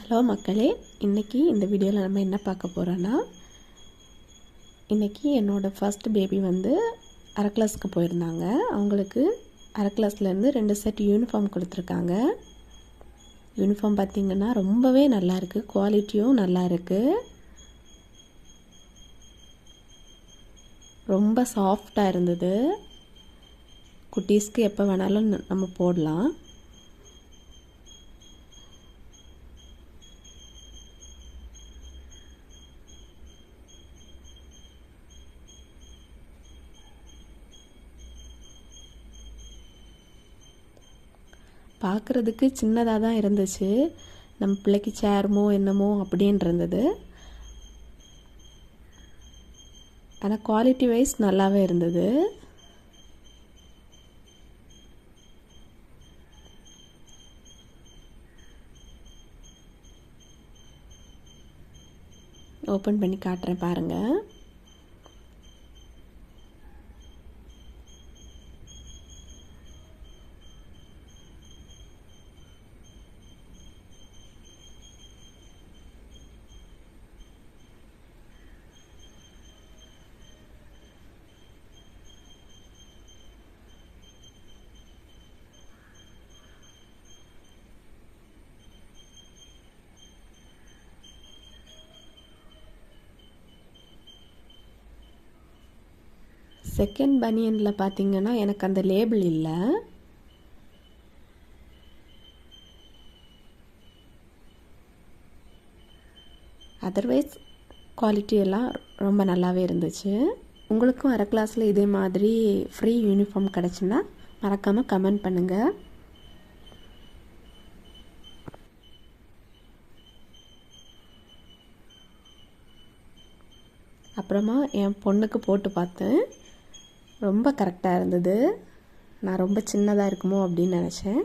Hello மக்களே, இன்றைக்கி இந்த வீடியோவில் நம்ம என்ன பார்க்க போகிறோன்னா, இன்றைக்கி என்னோடய ஃபர்ஸ்ட் பேபி வந்து அரை கிளாஸுக்கு போயிருந்தாங்க. அவங்களுக்கு அரை கிளாஸ்லேருந்து 2 செட் யூனிஃபார்ம் கொடுத்துருக்காங்க. யூனிஃபார்ம் பார்த்திங்கன்னா ரொம்பவே நல்லாயிருக்கு, குவாலிட்டியும் நல்லா இருக்குது, ரொம்ப சாஃப்டாக இருந்தது. குட்டீஸ்க்கு எப்போ வேணாலும் நம்ம போடலாம். பார்க்குறதுக்கு சின்னதாக தான் இருந்துச்சு, நம்ம பிள்ளைக்கு சேருமோ என்னமோ அப்படின்னு இருந்தது. ஆனால் குவாலிட்டி வைஸ் நல்லாவே இருந்தது. ஓப்பன் பண்ணி காட்டுறேன் பாருங்கள். செகண்ட் பனியனில் பார்த்திங்கன்னா எனக்கு அந்த லேபிள் இல்லை. அதர்வைஸ் குவாலிட்டி எல்லாம் ரொம்ப நல்லாவே இருந்துச்சு. உங்களுக்கும் அரை கிளாஸில் இதே மாதிரி ஃப்ரீ யூனிஃபார்ம் கிடச்சுன்னா மறக்காமல் கமெண்ட் பண்ணுங்கள். அப்புறமா என் பொண்ணுக்கு போட்டு பார்த்தேன், ரொம்ப கரெக்டாக இருந்தது. நான் ரொம்ப சின்னதாக இருக்குமோ அப்படின்னு நினச்சேன்.